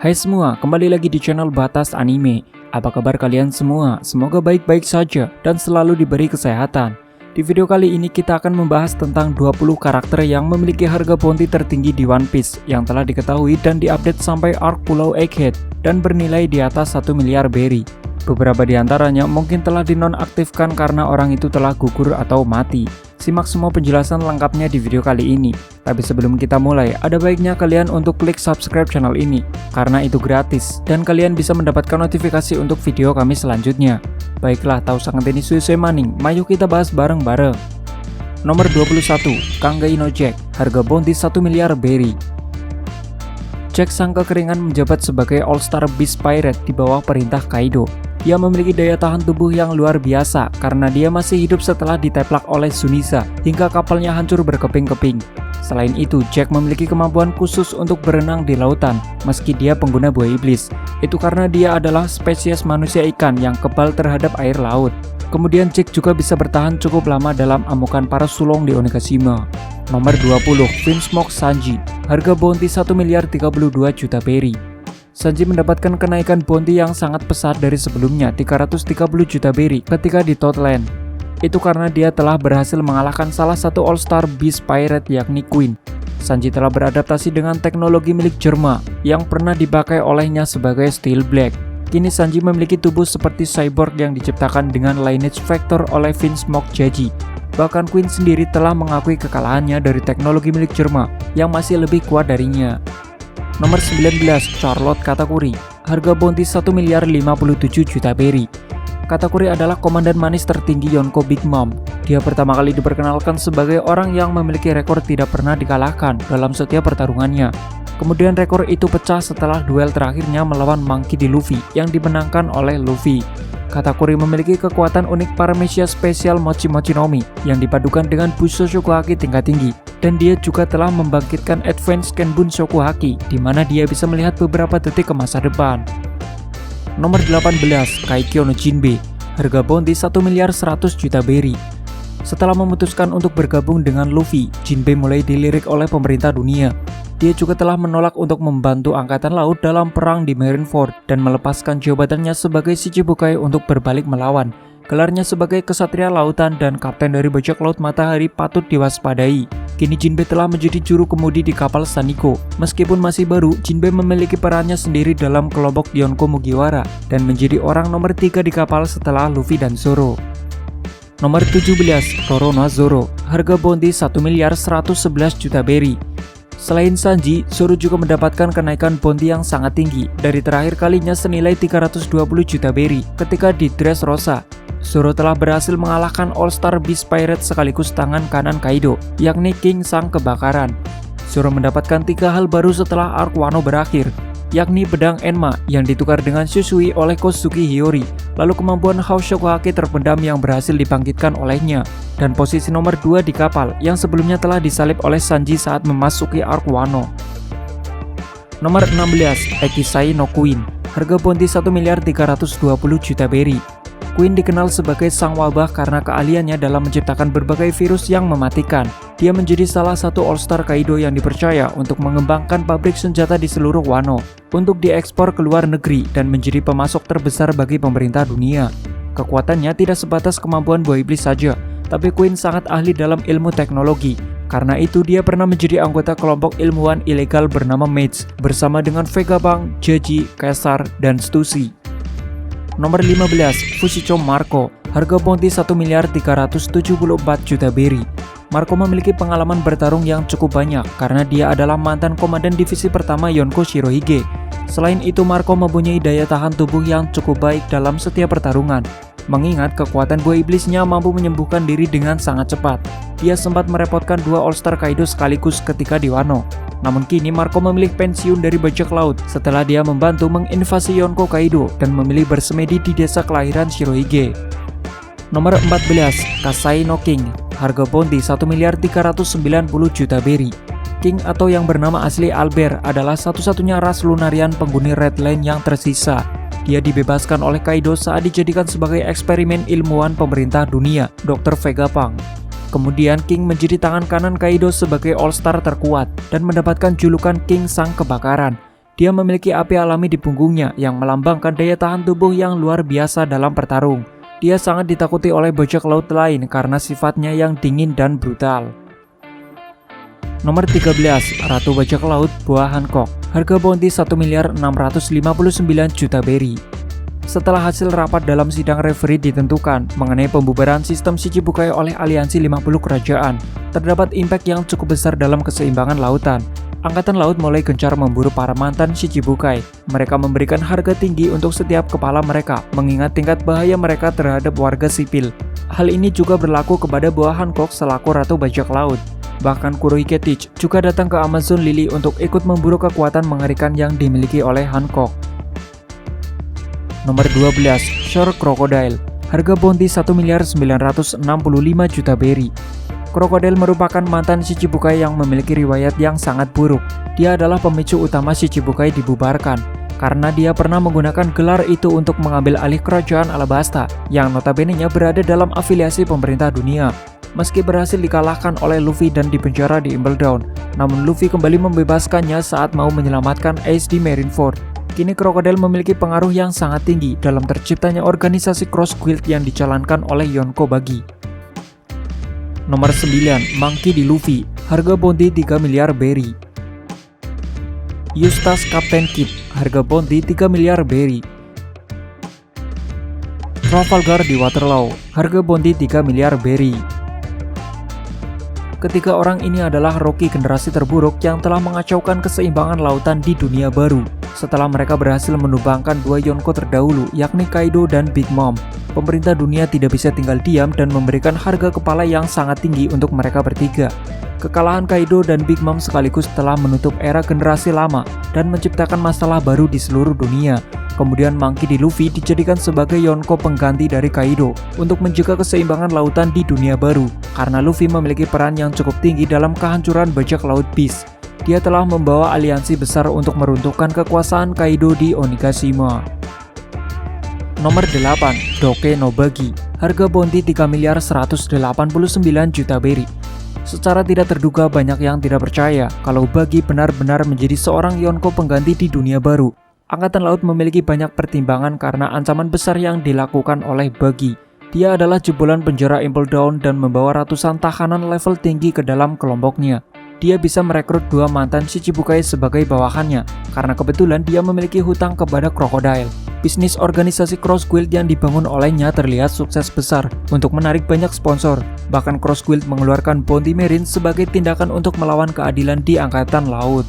Hai semua, kembali lagi di channel Batas Anime. Apa kabar kalian semua? Semoga baik-baik saja dan selalu diberi kesehatan. Di video kali ini kita akan membahas tentang 20 karakter yang memiliki harga bounty tertinggi di One Piece yang telah diketahui dan diupdate sampai arc Pulau Egghead dan bernilai di atas 1 miliar berry. Beberapa di antaranya mungkin telah dinonaktifkan karena orang itu telah gugur atau mati. Simak semua penjelasan lengkapnya di video kali ini. Tapi sebelum kita mulai, ada baiknya kalian untuk klik subscribe channel ini, karena itu gratis, dan kalian bisa mendapatkan notifikasi untuk video kami selanjutnya. Baiklah, tahu sangat ini suwe maning, mari kita bahas bareng-bareng. Nomor 21, Kangai no Jack, harga bounty 1 miliar berry. Jack sang kekeringan menjabat sebagai All-Star Beast Pirate di bawah perintah Kaido. Dia memiliki daya tahan tubuh yang luar biasa karena dia masih hidup setelah diteplak oleh Sunisa hingga kapalnya hancur berkeping-keping. Selain itu, Jack memiliki kemampuan khusus untuk berenang di lautan meski dia pengguna buah iblis. Itu karena dia adalah spesies manusia ikan yang kebal terhadap air laut. Kemudian Jack juga bisa bertahan cukup lama dalam amukan para sulong di Onigashima. Nomor 20, Vinsmoke Sanji, harga bounty 1 miliar 32 juta berry. Sanji mendapatkan kenaikan bounty yang sangat pesat dari sebelumnya 330 juta berry ketika di Toadland. Itu karena dia telah berhasil mengalahkan salah satu All-Star Beast Pirate yakni Queen. Sanji telah beradaptasi dengan teknologi milik Germa yang pernah dipakai olehnya sebagai Steel Black. Kini Sanji memiliki tubuh seperti cyborg yang diciptakan dengan lineage factor oleh Vinsmoke Jaji. Bahkan Queen sendiri telah mengakui kekalahannya dari teknologi milik Germa yang masih lebih kuat darinya. Nomor 19, Charlotte Katakuri, harga bounty 1 miliar 57 juta berry. Katakuri adalah komandan manis tertinggi Yonko Big Mom. Dia pertama kali diperkenalkan sebagai orang yang memiliki rekor tidak pernah dikalahkan dalam setiap pertarungannya. Kemudian rekor itu pecah setelah duel terakhirnya melawan Monkey D. Luffy yang dimenangkan oleh Luffy. Katakuri memiliki kekuatan unik Paramecia Spesial Mochi Mochi no Mi yang dipadukan dengan Busho Shokuhaki tingkat tinggi. Dan dia juga telah membangkitkan Advance Kenbun Shokuhaki di mana dia bisa melihat beberapa detik ke masa depan. Nomor 18, Kaikyo no Jinbe, harga bounty 1 miliar 100 juta berry. Setelah memutuskan untuk bergabung dengan Luffy, Jinbe mulai dilirik oleh pemerintah dunia. Dia juga telah menolak untuk membantu Angkatan Laut dalam perang di Marineford dan melepaskan jabatannya sebagai Shichibukai untuk berbalik melawan. Gelarnya sebagai Kesatria Lautan dan Kapten dari Bajak Laut Matahari patut diwaspadai. Kini Jinbe telah menjadi juru kemudi di kapal Saniko. Meskipun masih baru, Jinbe memiliki perannya sendiri dalam kelompok Yonko Mugiwara dan menjadi orang nomor 3 di kapal setelah Luffy dan Zoro. Nomor 17, Roronoa Zoro, harga bounty 1 miliar 111 juta berry. Selain Sanji, Zoro juga mendapatkan kenaikan bounty yang sangat tinggi dari terakhir kalinya senilai 320 juta berry ketika di Dressrosa. Zoro telah berhasil mengalahkan All-Star Beast Pirate sekaligus tangan kanan Kaido, yakni King Sang Kebakaran. Zoro mendapatkan 3 hal baru setelah arc Wano berakhir, yakni pedang Enma yang ditukar dengan Shusui oleh Kozuki Hiyori, lalu kemampuan House Shokuhaki terpendam yang berhasil dibangkitkan olehnya, dan posisi nomor 2 di kapal yang sebelumnya telah disalib oleh Sanji saat memasuki arc Wano. Nomor 16, Ekisai no Queen, harga bounty 1 miliar 320 juta berry. Queen dikenal sebagai sang wabah karena keahliannya dalam menciptakan berbagai virus yang mematikan. Dia menjadi salah satu All-Star Kaido yang dipercaya untuk mengembangkan pabrik senjata di seluruh Wano untuk diekspor ke luar negeri dan menjadi pemasok terbesar bagi pemerintah dunia. Kekuatannya tidak sebatas kemampuan buah iblis saja, tapi Queen sangat ahli dalam ilmu teknologi. Karena itu dia pernah menjadi anggota kelompok ilmuwan ilegal bernama Mage bersama dengan Vegapunk, Jaji, Caesar, dan Stussy. Nomor 15, Fushiko Marco, harga bounty 1 miliar 374 juta berry. Marco memiliki pengalaman bertarung yang cukup banyak karena dia adalah mantan komandan divisi pertama Yonko Shirohige. Selain itu, Marco mempunyai daya tahan tubuh yang cukup baik dalam setiap pertarungan. Mengingat kekuatan buah iblisnya mampu menyembuhkan diri dengan sangat cepat. Dia sempat merepotkan 2 All-Star Kaido sekaligus ketika di Wano. Namun kini Marco memilih pensiun dari bajak laut setelah dia membantu menginvasi Yonko Kaido dan memilih bersemedi di desa kelahiran Shirohige. Nomor 14, Kasai no King, harga bounty 1 miliar 390 juta berry. King atau yang bernama asli Albert adalah satu-satunya ras Lunarian penghuni Red Line yang tersisa. Dia dibebaskan oleh Kaido saat dijadikan sebagai eksperimen ilmuwan pemerintah dunia, Dr. Vegapunk. Kemudian King menjadi tangan kanan Kaido sebagai All-Star terkuat dan mendapatkan julukan King Sang Kebakaran. Dia memiliki api alami di punggungnya yang melambangkan daya tahan tubuh yang luar biasa dalam bertarung. Dia sangat ditakuti oleh bajak laut lain karena sifatnya yang dingin dan brutal. Nomor 13, Ratu Bajak Laut Boa Hancock. Harga bounty 1.659 juta berry. Setelah hasil rapat dalam sidang referee ditentukan mengenai pembubaran sistem Shichibukai oleh aliansi 50 kerajaan, terdapat impact yang cukup besar dalam keseimbangan lautan. Angkatan Laut mulai gencar memburu para mantan Shichibukai. Mereka memberikan harga tinggi untuk setiap kepala mereka, mengingat tingkat bahaya mereka terhadap warga sipil. Hal ini juga berlaku kepada Boa Hancock selaku Ratu Bajak Laut. Bahkan Kurohige Teach juga datang ke Amazon Lily untuk ikut memburu kekuatan mengerikan yang dimiliki oleh Hancock. Nomor 12, Shore Crocodile. Harga bounty 1.965 juta berry. Crocodile merupakan mantan Shichibukai yang memiliki riwayat yang sangat buruk. Dia adalah pemicu utama Shichibukai dibubarkan, karena dia pernah menggunakan gelar itu untuk mengambil alih kerajaan Alabasta, yang notabene-nya berada dalam afiliasi pemerintah dunia. Meski berhasil dikalahkan oleh Luffy dan dipenjara di Impel-Down, namun Luffy kembali membebaskannya saat mau menyelamatkan Ace di Marineford. Kini Crocodile memiliki pengaruh yang sangat tinggi dalam terciptanya organisasi Cross Guild yang dijalankan oleh Yonko Bagi. Nomor 9, Monkey D. Luffy. Harga bounty 3 miliar berry. Eustace Captain Kidd. Harga bounty 3 miliar berry. Trafalgar di Waterloo. Harga bounty 3 miliar berry. Ketiga orang ini adalah Rocky generasi terburuk yang telah mengacaukan keseimbangan lautan di dunia baru. Setelah mereka berhasil menumbangkan dua Yonko terdahulu, yakni Kaido dan Big Mom, pemerintah dunia tidak bisa tinggal diam dan memberikan harga kepala yang sangat tinggi untuk mereka bertiga. Kekalahan Kaido dan Big Mom sekaligus telah menutup era generasi lama dan menciptakan masalah baru di seluruh dunia. Kemudian Monkey D. Luffy dijadikan sebagai Yonko pengganti dari Kaido untuk menjaga keseimbangan lautan di dunia baru, karena Luffy memiliki peran yang cukup tinggi dalam kehancuran bajak laut Beast. Dia telah membawa aliansi besar untuk meruntuhkan kekuasaan Kaido di Onigashima. Nomor 8, Doke no Bagi. Harga bounty 3 miliar 189 juta berry. Secara tidak terduga banyak yang tidak percaya kalau Bagi benar-benar menjadi seorang Yonko pengganti di dunia baru. Angkatan Laut memiliki banyak pertimbangan karena ancaman besar yang dilakukan oleh Bagi. Dia adalah jebolan penjara Impel-Down dan membawa ratusan tahanan level tinggi ke dalam kelompoknya. Dia bisa merekrut dua mantan Shichibukai sebagai bawahannya, karena kebetulan dia memiliki hutang kepada Crocodile. Bisnis organisasi Cross Guild yang dibangun olehnya terlihat sukses besar untuk menarik banyak sponsor. Bahkan Cross Guild mengeluarkan bounty marine sebagai tindakan untuk melawan keadilan di Angkatan Laut.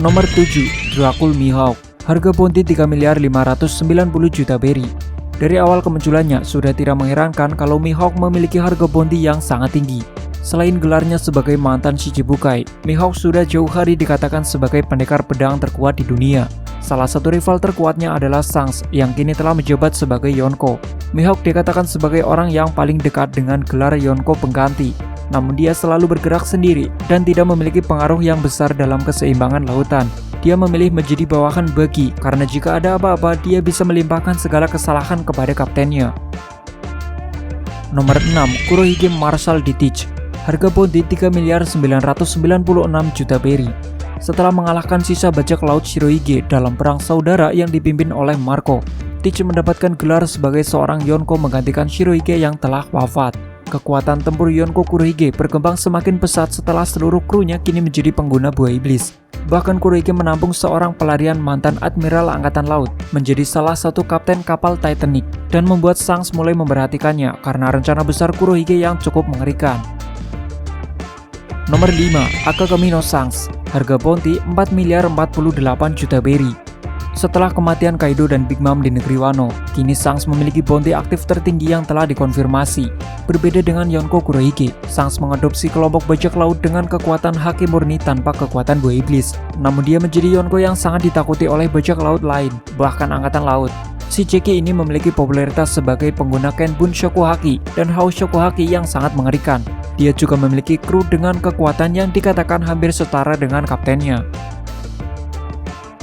Nomor 7, Dracul Mihawk. Harga bounty 3 miliar 590 juta berry. Dari awal kemunculannya, sudah tidak mengherankan kalau Mihawk memiliki harga bounty yang sangat tinggi. Selain gelarnya sebagai mantan Shichibukai, Mihawk sudah jauh hari dikatakan sebagai pendekar pedang terkuat di dunia. Salah satu rival terkuatnya adalah Shanks yang kini telah menjabat sebagai Yonko. Mihawk dikatakan sebagai orang yang paling dekat dengan gelar Yonko pengganti. Namun dia selalu bergerak sendiri dan tidak memiliki pengaruh yang besar dalam keseimbangan lautan. Dia memilih menjadi bawahan Bagi karena jika ada apa-apa dia bisa melimpahkan segala kesalahan kepada kaptennya. Nomor 6, Kurohige Marshal D. Teach. Harga bounty 3 miliar 996 juta berry. Setelah mengalahkan sisa bajak laut Shirohige dalam perang saudara yang dipimpin oleh Marco, Teach mendapatkan gelar sebagai seorang Yonko menggantikan Shirohige yang telah wafat. Kekuatan tempur Yonko Kurohige berkembang semakin pesat setelah seluruh krunya kini menjadi pengguna buah iblis. Bahkan Kurohige menampung seorang pelarian mantan Admiral Angkatan Laut menjadi salah satu kapten kapal Titanic dan membuat Shanks mulai memperhatikannya karena rencana besar Kurohige yang cukup mengerikan. Nomor 5, Akagami no Shanks. Harga bounty 4 miliar 48 juta berry. Setelah kematian Kaido dan Big Mom di negeri Wano, kini Shanks memiliki bounty aktif tertinggi yang telah dikonfirmasi. Berbeda dengan Yonko Kurohige, Shanks mengadopsi kelompok bajak laut dengan kekuatan haki murni tanpa kekuatan buah iblis. Namun dia menjadi Yonko yang sangat ditakuti oleh bajak laut lain, bahkan Angkatan Laut. Si Jeki ini memiliki popularitas sebagai pengguna Kenbun Shokuhaki dan Hou Shokuhaki yang sangat mengerikan. Dia juga memiliki kru dengan kekuatan yang dikatakan hampir setara dengan kaptennya.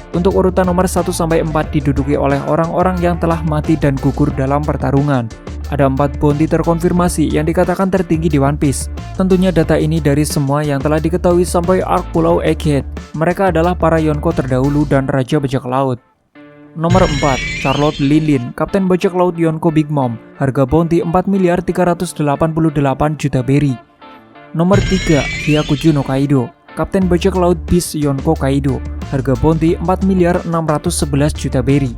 Untuk urutan nomor 1-4 diduduki oleh orang-orang yang telah mati dan gugur dalam pertarungan. ada 4 bounty terkonfirmasi yang dikatakan tertinggi di One Piece. Tentunya data ini dari semua yang telah diketahui sampai arc Pulau Egghead. Mereka adalah para Yonko terdahulu dan Raja Bajak Laut. Nomor 4, Charlotte Linlin, Kapten Bajak Laut Yonko Big Mom. Harga bounty 4.388 juta berry. Nomor 3, Hyakuju no Kaido, Kapten Bajak Laut Beast Yonko Kaido. Harga bounty 4.611 juta berry.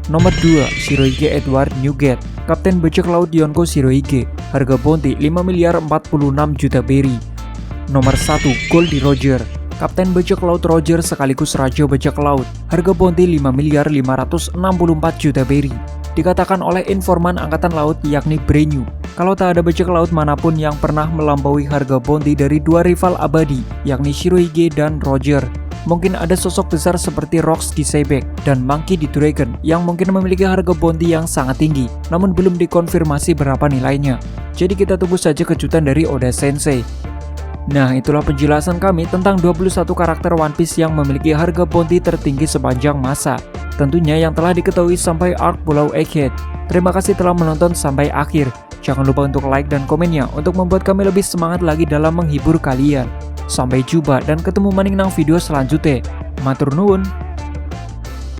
Nomor 2, Shirohige Edward Newgate, Kapten Bajak Laut Yonko Shirohige. Harga bounty 5.046 juta berry. Nomor 1, Goldie Roger, Kapten Bajak Laut Roger sekaligus Raja Bajak Laut. Harga bounty 5.564 juta berry. Dikatakan oleh informan Angkatan Laut yakni Brenyu, kalau tak ada bajak laut manapun yang pernah melampaui harga bounty dari 2 rival abadi yakni Shirohige dan Roger. Mungkin ada sosok besar seperti Rocks di Seibek dan Monkey di Dragon yang mungkin memiliki harga bounty yang sangat tinggi, namun belum dikonfirmasi berapa nilainya. Jadi kita tunggu saja kejutan dari Oda Sensei. Nah, itulah penjelasan kami tentang 21 karakter One Piece yang memiliki harga bounty tertinggi sepanjang masa. Tentunya yang telah diketahui sampai arc Pulau Egghead. Terima kasih telah menonton sampai akhir. Jangan lupa untuk like dan komennya untuk membuat kami lebih semangat lagi dalam menghibur kalian. Sampai jumpa dan ketemu maning nang video selanjutnya. Matur nuwun.